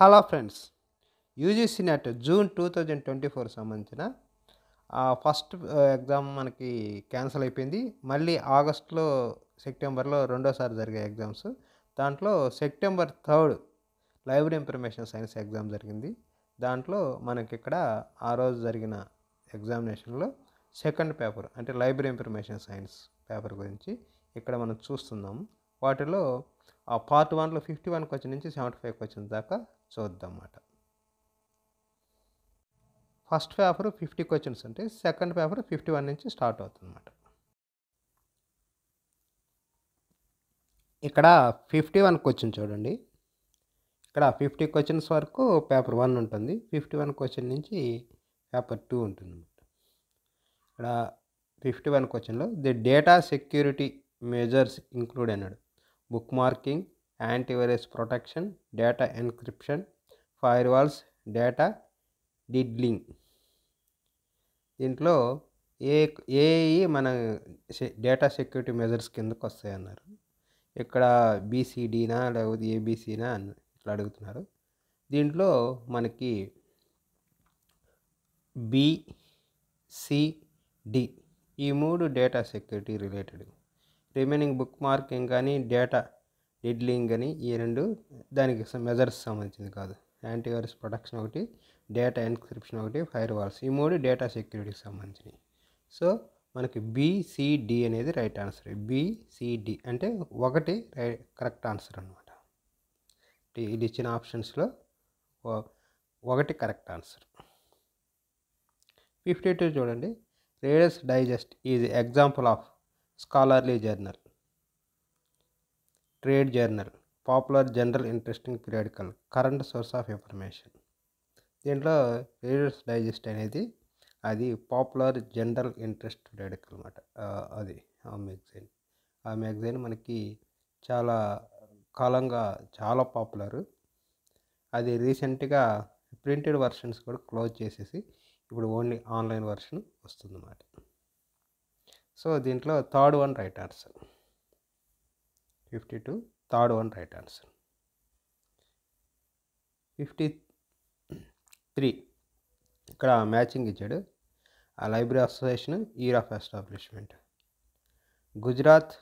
Hello friends, UGC net June 2024 సంబంధించిన first exam మనకి cancel అయిపోయింది. మళ్ళీ ఆగస్టులో సెప్టెంబర్లో రెండోసారి జరిగే ఎగ్జామ్స్. దాంట్లో September 3 library information science exam జరిగింది. దాంట్లో మనకి ఇక్కడ ఆ రోజు జరిగిన ఎగ్జామినేషన్లో సెకండ్ పేపర్ అంటే లైబ్రరీ ఇన్ఫర్మేషన్ సైన్స్ పేపర్ గురించి ఇక్కడ మనం చూస్తున్నాము. వాటిలో పార్ట్ 1లో 51 క్వశ్చన్ నుంచి 75 క్వశ్చన్ దాకా చూద్దాం అన్నమాట. ఫస్ట్ పేపర్ 50 క్వశ్చన్స్ అంటే సెకండ్ పేపర్ 51 నుంచి స్టార్ట్ అవుతుంది అన్నమాట. ఇక్కడ 51 క్వశ్చన్ చూడండి. ఇక్కడ 50 క్వశ్చన్స్ వరకు పేపర్ 1 ఉంటుంది. 51 క్వశ్చన్ నుంచి పేపర్ 2 ఉంటుంది అన్నమాట. ఇక్కడ 51 క్వశ్చన్లో the data security measures include అన్నాడు. Book marking, antivirus protection, data encryption, fire walls, data diddling. దీంట్లో ఏ మన డేటా సెక్యూరిటీ మెజర్స్ కిందకు వస్తాయి అన్నారు. ఇక్కడ బీసీడీనా లేకపోతే ఏబీసీనా అని ఇట్లా అడుగుతున్నారు. దీంట్లో మనకి బిసిడి ఈ మూడు data security related. Remaining book marking కానీ డేటా డిడ్లింగ్ అని ఈ రెండు దానికి మెజర్స్ సంబంధించింది కాదు. యాంటీవైరస్ ప్రొటెక్షన్ ఒకటి, డేటా ఎన్క్రిప్షన్ ఒకటి, ఫైర్ వాల్స్ ఈ మూడు డేటా సెక్యూరిటీకి సంబంధించినవి. సో మనకి బిసిడి అనేది రైట్ ఆన్సర్. బిసిడి అంటే ఒకటి కరెక్ట్ ఆన్సర్ అనమాట. ఇది ఇచ్చిన ఆప్షన్స్లో ఒకటి కరెక్ట్ ఆన్సర్. 52 చూడండి. Readers digest is example of scholarly journal, trade journal, popular general interesting periodical, current source of information. దీంట్లో రీడర్స్ డైజెస్ట్ అనేది అది పాపులర్ జనరల్ ఇంట్రెస్ట్ పీరియాడికల్ అనమాట. అది ఆ మ్యాగజైన్ మనకి చాలా కాలంగా చాలా పాపులర్. అది రీసెంట్గా ప్రింటెడ్ వర్షన్స్ కూడా క్లోజ్ చేసేసి ఇప్పుడు ఓన్లీ ఆన్లైన్ వర్షన్ వస్తుందన్నమాట. సో దీంట్లో third one right answer. 52 third one right answer. 53 ఇక్కడ మ్యాచింగ్ ఇచ్చాడు. ఆ library association, year of establishment. Gujarat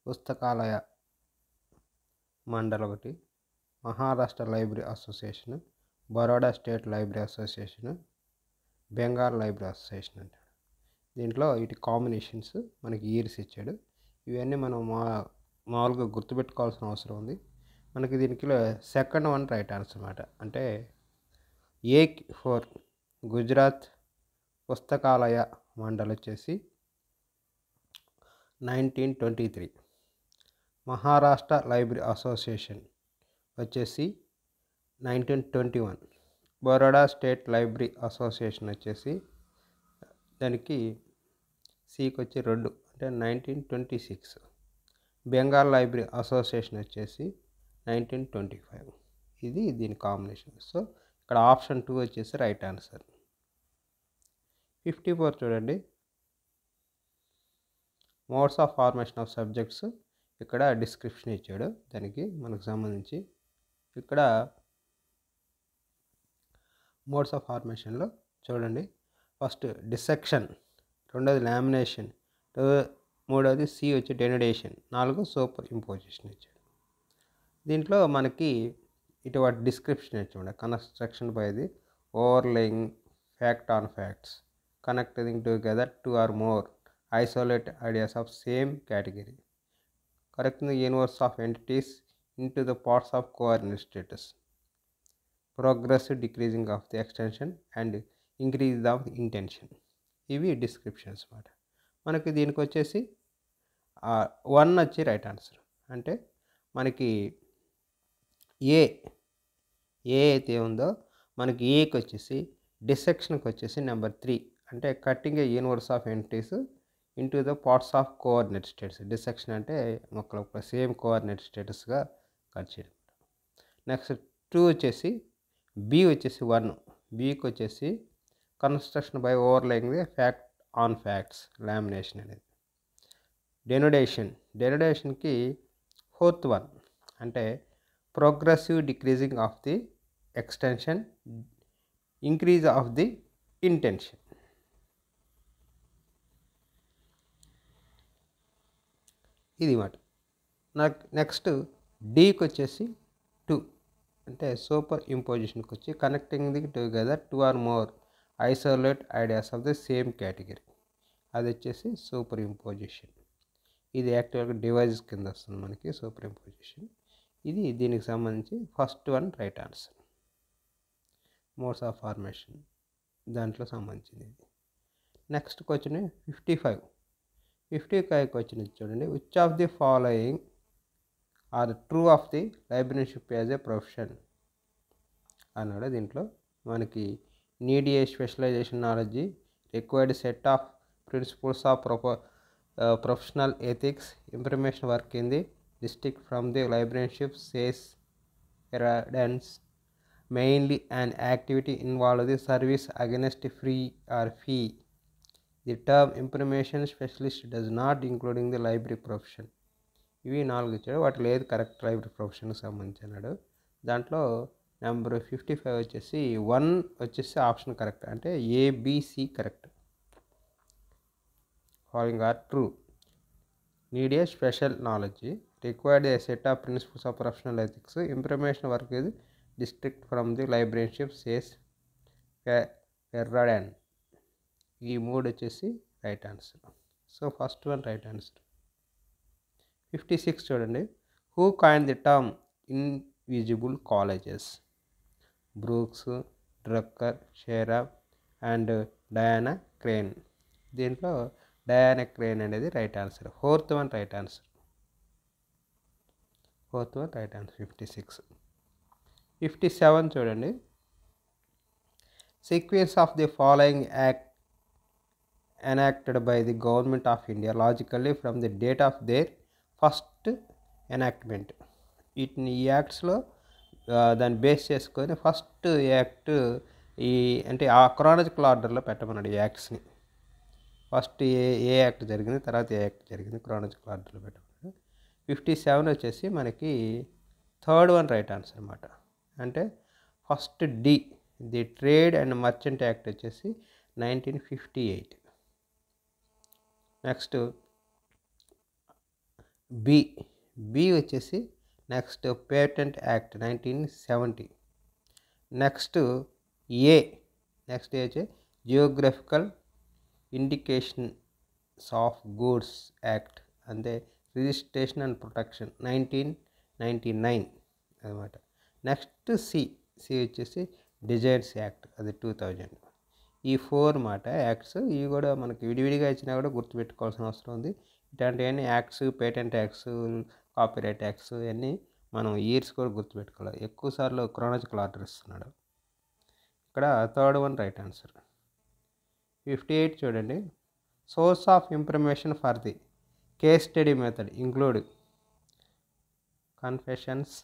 Pustakalaya Mandal ఒకటి, Maharashtra library association, Baroda state library association, Bengal library association అంటాడు. దీంట్లో వీటి కాంబినేషన్స్ మనకి ఇయర్స్ ఇచ్చాడు. ఇవన్నీ మనం మామూలుగా గుర్తుపెట్టుకోవాల్సిన అవసరం ఉంది. మనకి దీనికి సెకండ్ వన్ రైట్ ఆన్సర్ అన్నమాట. అంటే ఏ 4 గుజరాత్ పుస్తకాలయ మండల్ వచ్చేసి 1923, మహారాష్ట్ర లైబ్రరీ అసోసియేషన్ వచ్చేసి 1921, బరోడా స్టేట్ లైబ్రరీ అసోసియేషన్ వచ్చేసి దానికి సికి వచ్చి 2 అంటే 1926, బెంగాల్ లైబ్రరీ అసోసియేషన్ వచ్చేసి 1925. ఇది దీని కాంబినేషన్. సో ఇక్కడ ఆప్షన్ 2 వచ్చేసి రైట్ ఆన్సర్. 54 చూడండి. Modes of formation of subjects. ఇక్కడ డిస్క్రిప్షన్ ఇచ్చాడు దానికి మనకు సంబంధించి. ఇక్కడ మోడ్స్ ఆఫ్ ఫార్మేషన్లో చూడండి. ఫస్ట్ డిసెక్షన్, రెండోది లామినేషన్, మూడోది సి వచ్చి డెనడేషన్, 4 సూపర్ ఇంపోజిషన్ ఇచ్చాడు. దీంట్లో మనకి ఇటువంటి డిస్క్రిప్షన్ ఇచ్చాడు. Construction by the overlaying fact on facts, connecting together 2 or more isolated ideas of same category, correcting the universe of entities into the parts of coordinate status, progressive decreasing of the extension and increase of the intention. ఇవి descriptions అన్నమాట. మనకి దీనికి వచ్చేసి 1 వచ్చి right answer. అంటే మనకి ఏ అయితే ఉందో మనకి ఏకి వచ్చేసి డిసెక్షన్కి వచ్చేసి నెంబర్ 3 అంటే cutting a universe of entities into the parts of coordinate states. Dissection అంటే మొక్కలు సేమ్ కోఆర్డినేట్ స్టేటస్గా కట్ చేయడం. నెక్స్ట్ 2 వచ్చేసి బి వచ్చేసి 1, బికి వచ్చేసి construction by overlaying the fact on facts, lamination అనేది. డెనోడేషన్కి 4th వన్ అంటే progressive decreasing of the extension, increase of the intention. ఇది మాట. నాకు నెక్స్ట్ డీకి వచ్చేసి టూ అంటే సూపర్ ఇంపోజిషన్కి వచ్చి connecting the together two or more isolate ideas of the same category, అది వచ్చేసి సూపర్ ఇంపోజిషన్. ఇది యాక్చువల్గా డివైజెస్ కింద వస్తుంది మనకి సూపర్ ఇంపోజిషన్. ఇది దీనికి సంబంధించి first one right answer. Modes of formation దాంట్లో సంబంధించింది ఇది. Next question 55. 55కి వచ్చినది చూడండి. Which of the following are true of the librarianship as a profession అన్నాడు. దీంట్లో మనకి need a specialization knowledge, required set of principles of professional ethics, information work in the district from the librarianship says errors, mainly an activity involved the service against free or fee. The term information specialist does not including the library profession. ఇవి 4 ఇచ్చాడు, వాటిలో ఏది correct library ప్రొఫెషన్కి సంబంధించి అన్నాడు. దాంట్లో number 55 వచ్చేసి 1 వచ్చేసి option correct, అంటే ABC correct. Following are true. Need a special knowledge, required a set of principles of professional ethics, information work is distinct from the librarianship says Ferradan. ఈ 3 వచ్చేసి right answer. So first one right answer. 56 చూడండి. Who coin the term invisible colleges? Brooks, Drucker, Shera and Diana Crane. దీంట్లో Diana Crane అనేది right answer. Fourth one right answer. 56. 57 చూడండి. Sequence of the following act enacted by the government of India logically from the date of their first enactment. వీటిని ఈ యాక్ట్స్లో దాన్ని base చేసుకొని first act ఈ అంటే ఆ క్రానజికల్ ఆర్డర్లో పెట్టమన్నాడు ఈ యాక్ట్స్ని. ఫస్ట్ ఏ యాక్ట్ జరిగింది, తర్వాత ఏ యాక్ట్ జరిగింది, క్రానజికల్ ఆర్డర్లో పెట్టమన్నాడు. 57 వచ్చేసి మనకి థర్డ్ వన్ రైట్ ఆన్సర్ అనమాట. అంటే first D, the trade and merchant act వచ్చేసి 1958. నెక్స్ట్ బి వచ్చేసి next patent act 1970. Next A వచ్చి geographical indications of goods act, అంటే రిజిస్ట్రేషన్ అండ్ ప్రొటెక్షన్ 1999 అనమాట. నెక్స్ట్ సి వచ్చేసి డిజైన్స్ యాక్ట్, అది 2000. ఈ 4 మాట యాక్ట్స్. ఇవి కూడా మనకి విడివిడిగా ఇచ్చినా కూడా గుర్తుపెట్టుకోవాల్సిన అవసరం ఉంది. ఇట్లాంటివన్నీ acts, patent acts, copyright acts ఇవన్నీ మనం ఇయర్స్ కూడా గుర్తుపెట్టుకోవాలి. ఎక్కువ సార్లు క్రానజికల్ ఆర్డర్ ఇస్తున్నాడు. ఇక్కడ థర్డ్ వన్ రైట్ ఆన్సర్. 58 చూడండి. Source of information for the case study method include confessions,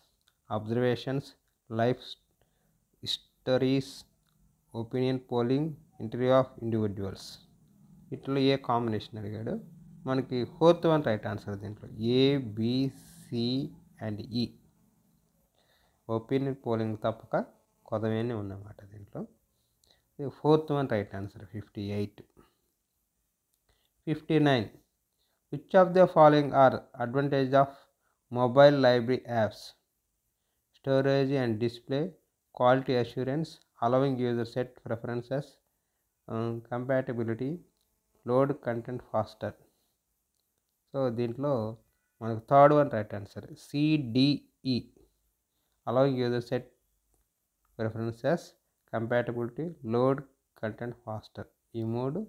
observations, life histories, opinion polling, interview of individuals. ఇట్లా ఏ కాంబినేషన్ అడిగాడు. మనకి ఫోర్త్ వన్ రైట్ ఆన్సర్. దీంట్లో ABC and E. Opinion polling తప్పక కొదవేనే ఉన్నమాట దీంట్లో. Fourth one right answer. 58. 59. Which of the following are advantage of mobile library apps? Storage and display, quality assurance, allowing user set preferences, compatibility, load content faster. So దీంట్లో మనకు third one right answer. CDE, allowing user set preferences, compatibility, load content faster. ఈ 3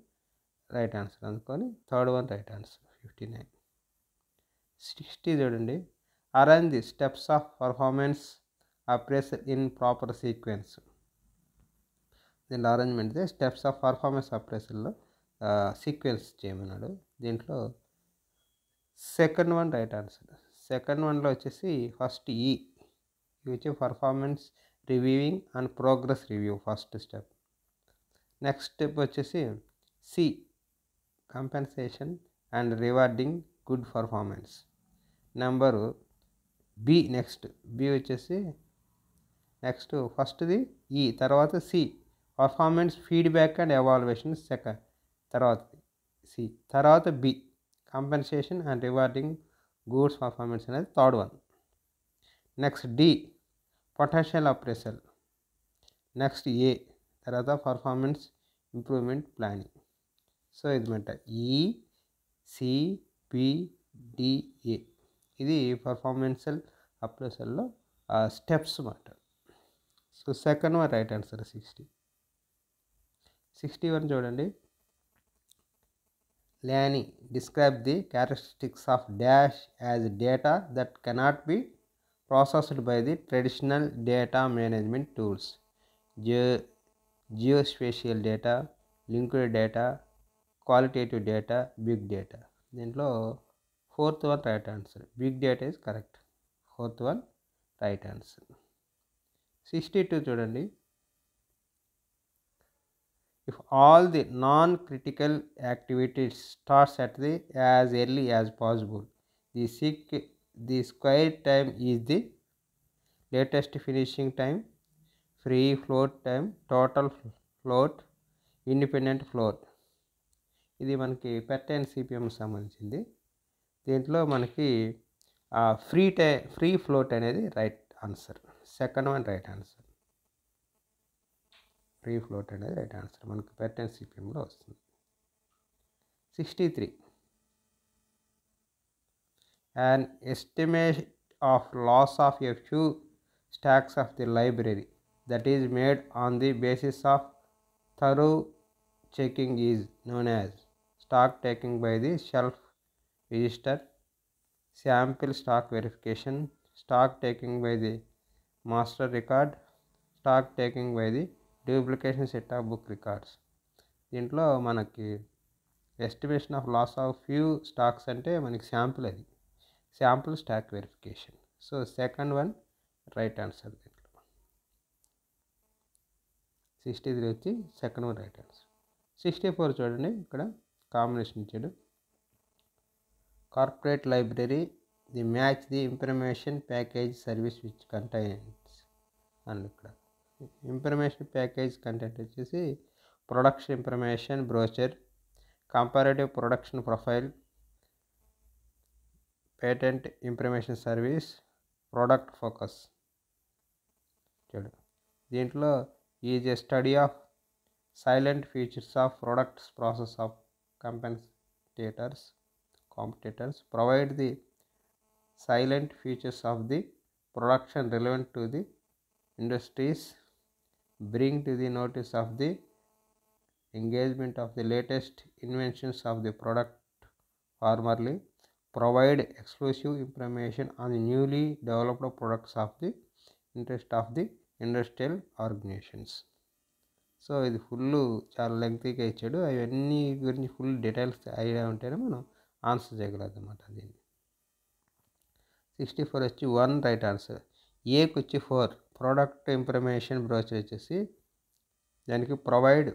right answer అందుకొని third one right answer. 59. 60 చూడండి. Arrange the steps of performance appraisal in proper sequence. దీంట్లో arrangement steps of performance అప్రైజల్లో sequence చేయమన్నాడు. దీంట్లో second one right answer. Second వన్లో వచ్చేసి first ఇది వచ్చి performance reviewing and progress review first step. Next step వచ్చేసి C, compensation and rewarding good performance. Number B next B వచ్చేసి నెక్స్ట్ ఫస్ట్ది ఈ, తర్వాత C performance feedback and evaluation second, తర్వాత C, తర్వాత B compensation and rewarding goods performance అనేది third one. Next D potential appraisal, next A తర్వాత performance improvement planning. So ఇది మాట ECPDA ఇది పర్ఫార్మెన్షియల్ అప్రెసల్లో స్టెప్స్ మాట. So second one right answer 61 చూడండి. Lanny describe the characteristics of dash as data that cannot be processed by the traditional data management tools. Geospatial data, linked data, qualitative data, big data. దీంట్లో fourth one right answer, big data is correct. Fourth one right answer. 62 చూడండి. If all the non-critical activities starts at the as early as possible, the square time is the latest finishing time, free float time, total float, independent float. ఇది మనకి పెట్ and CPM సంబంధించింది. దీంట్లో మనకి free float అనేది right answer. Second one right answer. Free float అనేది right answer మనకు పెట్ and సిపిఎంలో వస్తుంది. 63 an estimate of loss of a few stacks of the library that is made on the basis of thorough checking is known as stock taking by the shelf register, sample stock verification, stock taking by the master record, stock taking by the duplication set of book records. దీంట్లో మనకి estimation of loss of few stocks అంటే మనకి sample, అది sample stock verification. So second one right answer. దీంట్లో 63 వచ్చి second one right answer. 64 చూడండి, ఇక్కడ combination ఇచ్చాడు. Corporate library the match the information package service which contains and ఇక్కడ information package content వచ్చేసి production information brochure, comparative production profile, patent information service, product focus. చూడు దీంట్లో is a study of silent features of products process of competitors provide the silent features of the production relevant to the industries, bring to the notice of the engagement of the latest inventions of the product formerly, provide exclusive information on the newly developed products of the interest of the industrial organizations. So ఇది full చాలా లెంగ్తీగా ఇచ్చాడు. అవన్నీ గురించి full details idea ఉంటేనే మనం answer చేయగలదు అనమాట. దీన్ని 64 వచ్చి 1 రైట్ ఆన్సర్. ఏకి వచ్చి 4 ప్రోడక్ట్ ఇన్ఫర్మేషన్ బ్రోచర్ వచ్చేసి దానికి provide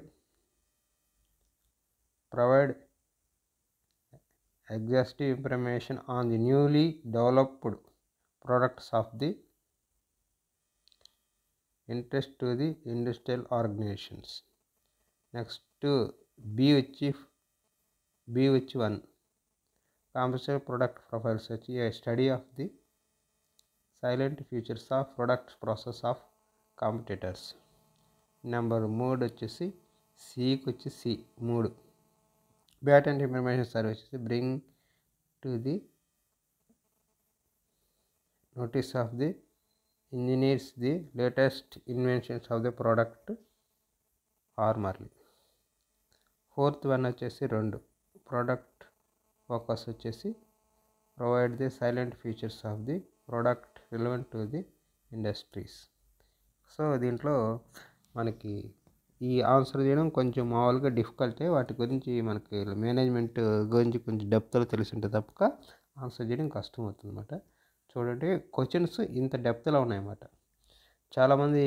exhaustive information on the newly developed products of the interest to the industrial organisations. Next B వచ్చి 1 కాంపిటేటివ్ ప్రొడక్ట్ ప్రొఫైల్స్ వచ్చి a study of the silent features of products process of competitors. Number 3 వచ్చేసి సికి వచ్చి 3 patent information service bring to the notice of the engineers the latest inventions of the product formerly. 4th one వచ్చేసి 2 product focus వచ్చేసి provide the silent features of the product relevant to the industries. So దీంట్లో మనకి ఈ answer చేయడం కొంచెం మామూలుగా డిఫికల్టే, వాటి గురించి మనకి మేనేజ్మెంట్ గురించి కొంచెం డెప్త్లో తెలిసి ఉంటే తప్ప ఆన్సర్ చేయడం కష్టం అవుతుంది అన్నమాట. చూడండి క్వశ్చన్స్ ఇంత డెప్త్లో ఉన్నాయన్నమాట. చాలామంది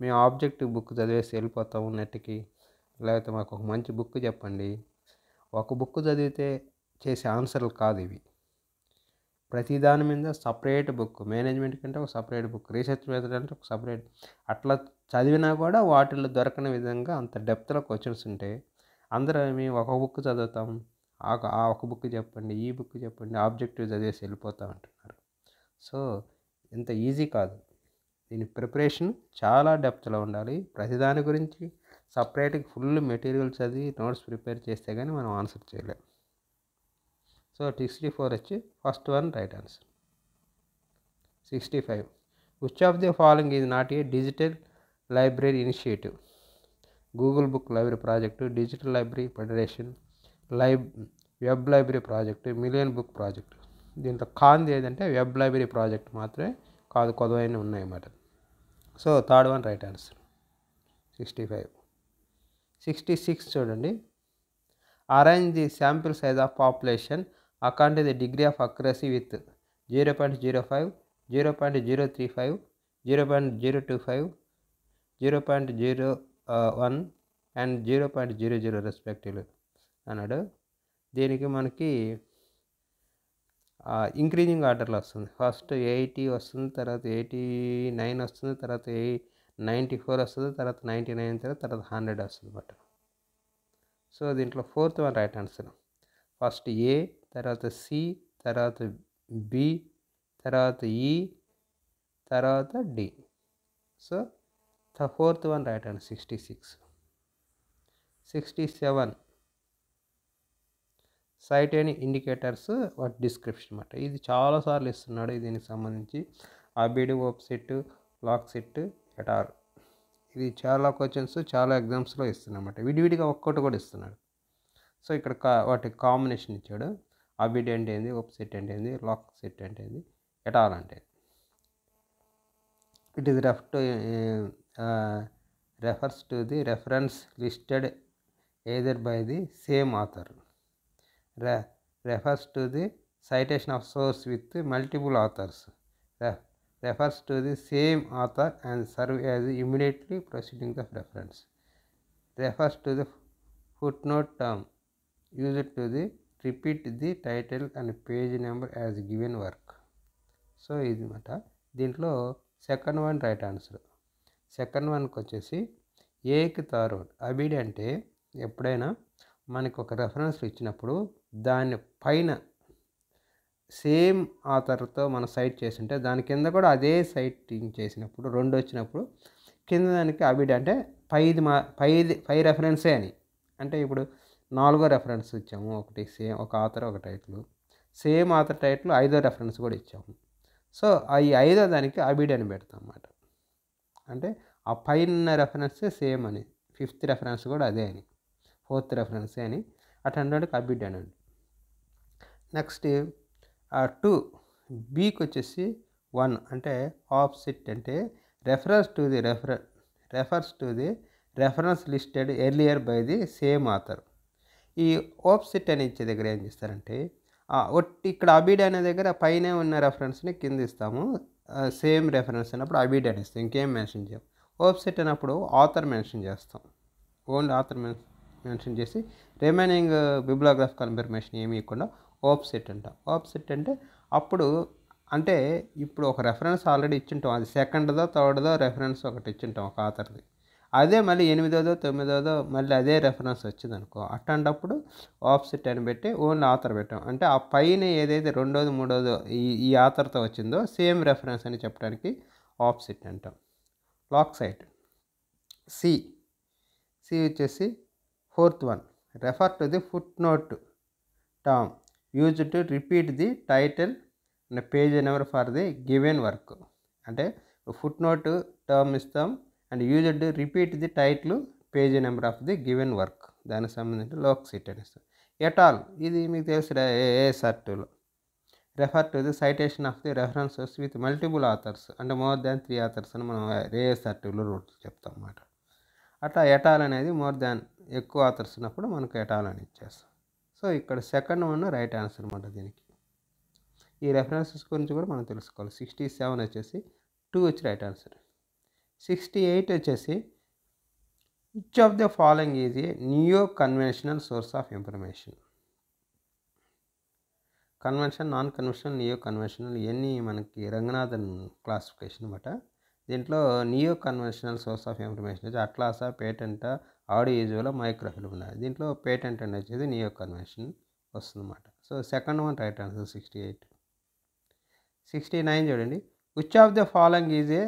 మేము ఆబ్జెక్టివ్ బుక్ చదివేసి వెళ్ళిపోతాము నెట్కి, లేకపోతే మాకు ఒక మంచి బుక్ చెప్పండి. ఒక బుక్ చదివితే చేసే ఆన్సర్లు కాదు ఇవి. ప్రతి దాని మీద సపరేట్ బుక్, మేనేజ్మెంట్ కంటే ఒక సపరేట్ బుక్, రీసెర్చ్ మెథడ్ అంటే ఒక సపరేట్, అట్లా చదివినా కూడా వాటిల్లో దొరకని విధంగా అంత డెప్త్లో క్వశ్చన్స్ ఉంటాయి. అందరూ మేము ఒక బుక్ చదువుతాం, ఆ ఒక బుక్ చెప్పండి, ఈ బుక్ చెప్పండి, ఆబ్జెక్టివ్ చదివేసి వెళ్ళిపోతూ ఉంటున్నారు. సో ఇంత ఈజీ కాదు. దీని ప్రిపరేషన్ చాలా డెప్త్లో ఉండాలి. ప్రతిదాని గురించి సపరేట్గా ఫుల్ మెటీరియల్ చదివి నోట్స్ ప్రిపేర్ చేస్తే కానీ మనం ఆన్సర్ చేయలేం. సో 64 వచ్చి first one right answer. 65 which of the following is not A digital library initiative? Google book library project, digital library federation, web library project, million book project. దీంట్లో కాంది ఏదంటే web library project మాత్రమే కాదు, కొద్దిగా ఉన్నాయన్నమాట. So third one right answer. 65. 66 చూడండి. Arrange the sample size of population according to the degree of accuracy with 0.05, 0.035, 0.025, 0.01 and 0.00 respectively అన్నాడు. దీనికి మనకి ఇంక్రీజింగ్ ఆర్డర్లో వస్తుంది. ఫస్ట్ 80 వస్తుంది, తర్వాత 89 వస్తుంది, తర్వాత 94 వస్తుంది, తర్వాత 99, తర్వాత 100 వస్తుంది అన్నమాట. సో దీంట్లో fourth one right answer. First A, తర్వాత సి, తర్వాత బి, తర్వాత ఈ, తర్వాత D. So the fourth one right answer 66. 67 cite any indicators వాటి డిస్క్రిప్షన్ అన్నమాట. ఇది చాలాసార్లు ఇస్తున్నాడు. దీనికి సంబంధించి ibid, op cit, loc cit et al. ఇది చాలా క్వశ్చన్స్ చాలా ఎగ్జామ్స్లో ఇస్తున్నమాట. విడివిడిగా ఒక్కటి కూడా ఇస్తున్నాడు. సో ఇక్కడ వాటి కాంబినేషన్ ఇచ్చాడు. అబిడ్ అంటే ఏంది, ఓప్ సెట్ అంటే ఏంది, లాక్ సెట్ అంటే ఏంది, ఎటార్ అంటే it is refers to the reference listed either by the same author. Refers to the citation of source with multiple authors. Refers to the same author and serve as immediately preceding the reference. Refers to the footnote term used to the repeat the title and page number as given work. So ఇది మాట. దీంట్లో second one right answer. Second వన్కి వచ్చేసి ఏకి తారోడ్. Abide అంటే ఎప్పుడైనా మనకు ఒక రెఫరెన్స్ ఇచ్చినప్పుడు దాని పైన సేమ్ ఆథర్తో మనం సైట్ చేస్తుంటే దాని కింద కూడా అదే సైటింగ్ చేసినప్పుడు రెండు వచ్చినప్పుడు కింద దానికి అబిడ్ అంటే పై రెఫరెన్సే అని. అంటే ఇప్పుడు 4వ రెఫరెన్స్ ఇచ్చాము, ఒకటి సేమ్ ఒక ఆథర్ ఒక టైటిల్, సేమ్ ఆథర్ టైటిల్ 5వ రెఫరెన్స్ కూడా ఇచ్చాము. సో ఈ 5వ దానికి అబిడ్ అని పెడతాం అన్నమాట. అంటే ఆ పైన రెఫరెన్సే సేమ్ అని, 5th రెఫరెన్స్ కూడా అదే అని, 4th రెఫరెన్సే అని అటెండెడ్కి అబిడ్ అనండి. నెక్స్ట్ 2 బీకి వచ్చేసి 1 అంటే ఆప్సిట్ అంటే refers to the reference listed earlier by the same author. ఈ ఆప్సిట్ అని ఇచ్చే దగ్గర ఏం చేస్తారంటే ఇక్కడ అబిడ్ అనే దగ్గర పైన ఉన్న రెఫరెన్స్ని కింద ఇస్తాము, సేమ్ రెఫరెన్స్ అన్నప్పుడు అబిడ్ అని ఇస్తాం, ఇంకేం మెన్షన్ చేయం. ఆప్సిట్ అన్నప్పుడు ఆథర్ మెన్షన్ చేస్తాం, ఓన్లీ ఆథర్ మెన్షన్ చేసి రిమైనింగ్ బిబ్లియోగ్రాఫికల్ ఇన్ఫర్మేషన్ ఏమి ఇవ్వకుండా ఆప్సిట్ అంటాం. ఆప్సిట్ అంటే అప్పుడు అంటే ఇప్పుడు ఒక రెఫరెన్స్ ఆల్రెడీ ఇచ్చింటాం, అది సెకండ్దో థర్డ్దో రెఫరెన్స్ ఒకటి ఇచ్చింటాం ఒక ఆథర్ది, అదే మళ్ళీ 8వ 9వ మళ్ళీ అదే రెఫరెన్స్ వచ్చింది అనుకో, అట్లాంటప్పుడు ఆప్సిట్ అని పెట్టి ఓన్లీ ఆథర్ పెట్టాం. అంటే ఆ పైన ఏదైతే 2వ 3వ ఈ ఆథర్తో వచ్చిందో సేమ్ రెఫరెన్స్ అని చెప్పడానికి ఆప్సిట్ అంటాం. Lock site. సి వచ్చేసి 4th one. Refer to the foot note term use to repeat the title and page number for the given work. అంటే ఫుట్ నోట్ టర్మ్ ఇస్తాం and use to repeat the title page number of the given work, దానికి సంబంధించి lock site అని ఇస్తాం. Atoll ఇది మీకు తెలుసు ASR2లో. Refer to the citation of the references with multiple authors, అంటే మోర్ దాన్ 3 ఆథర్స్ అని మనం ASR2లో రూల్స్ చెప్తాం అన్నమాట. అట్లా ఎటాల్ అనేది మోర్ దాన్ ఎక్కువ ఆథర్స్ ఉన్నప్పుడు మనకు ఎటాల్ అని ఇచ్చేస్తాం. సో ఇక్కడ సెకండ్ వన్ రైట్ ఆన్సర్ అన్నమాట. దీనికి ఈ రెఫరెన్సెస్ గురించి కూడా మనం తెలుసుకోవాలి. 67 వచ్చేసి 2 వచ్చి రైట్ ఆన్సర్. 68 వచ్చేసి which of the following is A neo conventional source of information? Convention, non conventional, neo conventional ఇవన్నీ మనకి రంగనాథన్ క్లాసిఫికేషన్ అనమాట. దీంట్లో neo conventional source of information వచ్చి అట్లాసా, పేటెంటా, ఆడియో విజువల్, మైక్రోఫిల్మ్ ఉన్నాయి. దీంట్లో పేటెంట్ అని వచ్చేది నియో కన్వెన్షన్ వస్తుందన్నమాట. So second one right answer 68. 69 చూడండి. Which of the following is a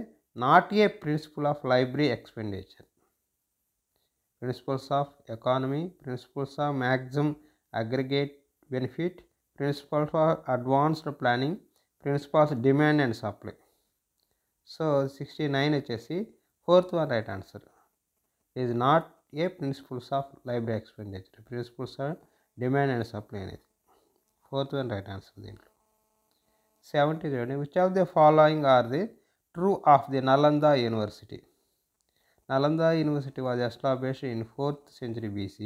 not a principle of library expenditure? Principles of economy, principles of maximum aggregate benefit, principles of advanced planning, principles demand and supply. So 69 వచ్చేసి fourth one right answer. Is not a principles of library expenditure, principles of demand and supply అనేది fourth one right answer దీంట్లో. 70 చూడండి. Which of the following are the true of the Nalanda university? Nalanda University was established in 4th century BC.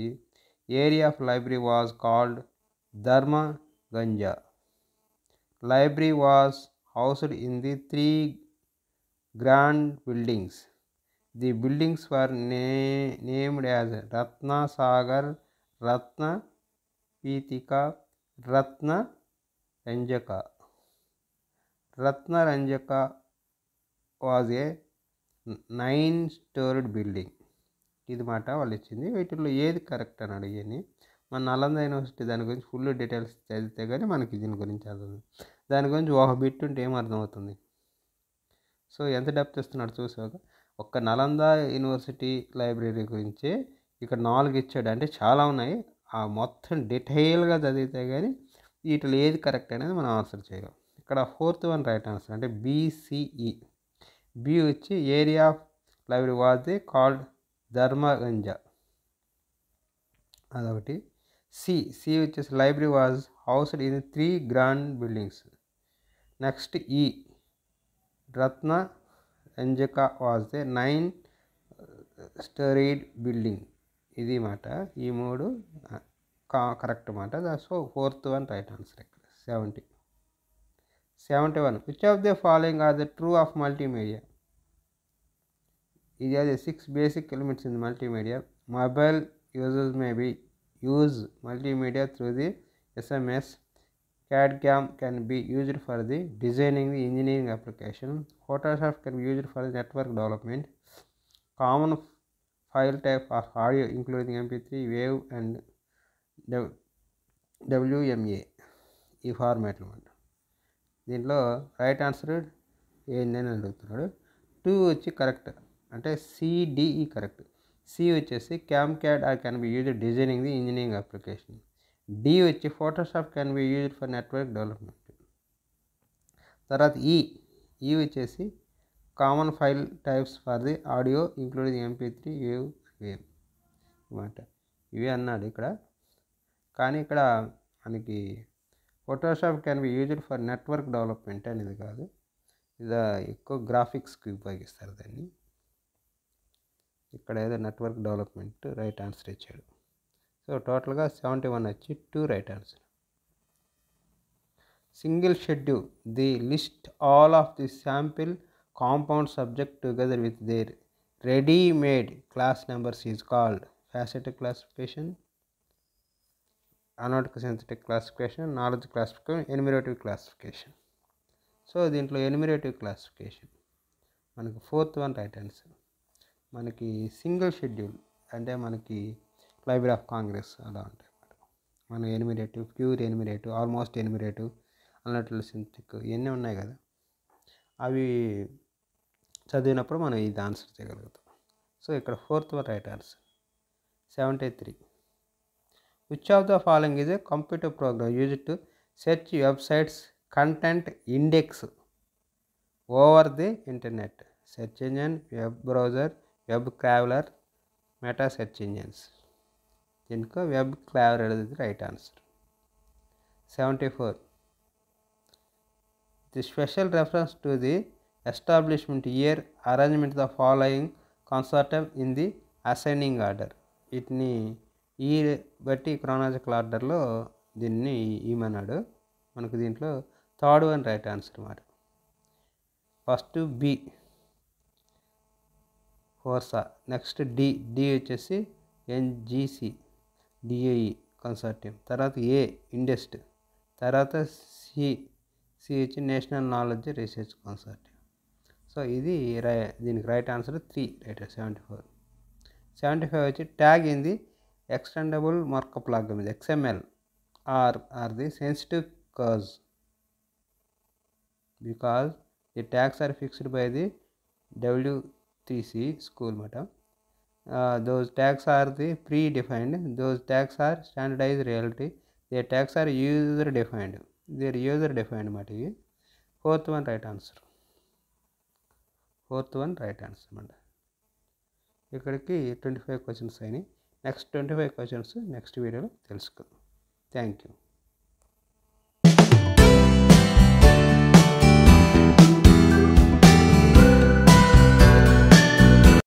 Area of library was called Dharmaganja. Library was housed in the 3 grand buildings. The buildings were named as Ratna Sagar, Ratna Pitika, Ratna Ranjaka. Ratna Ranjaka was a 9-storied building. ఇది మాట వాళ్ళు ఇచ్చింది. వీటిల్లో ఏది correct అని అడిగాని మన Nalanda university దాని గురించి ఫుల్ డీటెయిల్స్ చదివితే కానీ మనకి దీని గురించి అర్థం. దాని గురించి ఒక బిట్ ఉంటే ఏం అర్థమవుతుంది. సో ఎంత డెప్త్ ఇస్తున్నాడు చూసాక. ఒక్క నలంద యూనివర్సిటీ లైబ్రరీ గురించి ఇక్కడ 4 ఇచ్చాడు, అంటే చాలా ఉన్నాయి. ఆ మొత్తం డీటెయిల్గా చదివితే కానీ వీటిలో ఏది కరెక్ట్ అనేది మనం ఆన్సర్ చేయగలం. ఇక్కడ ఫోర్త్ వన్ రైట్ ఆన్సర్ అంటే BCE. బి వచ్చి area of library was the called Dharmaganja, అదొకటి. సి వచ్చేసి library was housed in 3 grand buildings. Next E Ratna Ranjaka was the 9-storied building. ఇది మాట. ఈ 3 కరెక్ట్ మాట. So fourth one right answer ఇక్కడ 70. 71. Which of the following are the true of multimedia? These are the 6 basic elements in the multimedia. Mobile users may use multimedia through the SMS. CAD/CAM can be used for the designing the engineering application. Photoshop can be used for the network development. Common file type of audio including MP3, WAV and WMA. ఈ ఫార్మాట్లో అంట. దీంట్లో right answer ఏంటని అడుగుతున్నాడు. 2 వచ్చి correct అంటే CDE correct. C వచ్చేసి CAD can be used designing the engineering application. D వచ్చి Photoshop can be used for network development. తర్వాత ఈ వచ్చేసి common file types for the audio including MP3, wave అన్నమాట. ఇవి అన్నాడు ఇక్కడ. కానీ ఇక్కడ మనకి Photoshop can be used for network development అనేది కాదు, ఇది ఎక్కువ గ్రాఫిక్స్కి ఉపయోగిస్తారు దాన్ని. ఇక్కడ ఏదో నెట్వర్క్ డెవలప్మెంట్ రైట్ ఆన్సర్ ఇచ్చాడు. సో టోటల్గా 71 వచ్చి 2 right answer. Single schedule the list all of the sample compound subject together with their readymade class numbers is called faceted classification, analytical synthetic classification, knowledge classification, enumerative classification. So దీంట్లో enumerative classification మనకి fourth one right answer. మనకి single schedule అంటే మనకి library of Congress అలా ఉంటాయి అన్నమాట. మన enumerative, pure enumerative, almost enumerative, analytical synthetic ఇవన్నీ ఉన్నాయి కదా, అవి చదివినప్పుడు మనం ఇది ఆన్సర్ చేయగలుగుతాం. సో ఇక్కడ fourth one right answer. 73. Which of the following is a computer program used to search websites content index over the internet? Search engine, web browser, web crawler, meta search engines. దీనికి web క్రావలర్ అనేది right answer. 74. The special reference to the establishment year arrangement the following consortium in the ascending order. వీటిని ఈ బట్టి క్రానాలజికల్ ఆర్డర్లో దీన్ని ఇమన్నాడు. మనకు దీంట్లో థర్డ్ వన్ రైట్ ఆన్సర్ మాట. First B FORSA, next D వచ్చేసి NGC DAE కన్సార్టియం, తర్వాత ఇండెస్ట్, తర్వాత సి వచ్చి national knowledge research consortium. So ఇది దీనికి రైట్ ఆన్సర్ 3 రైట్ 74. 75 వచ్చి tag in the extendable markup language XML are the sensitive cause because the tags are fixed by the W3C school matter. Those tags are the pre-defined, those tags are standardized reality, their tags are user defined, their user defined మాట. Fourth one right answer మాట. ఇక్కడికి 25 questions అయినాయి. Next 25 questions next వీడియోలో తెలుసుకుందాం. Thank you.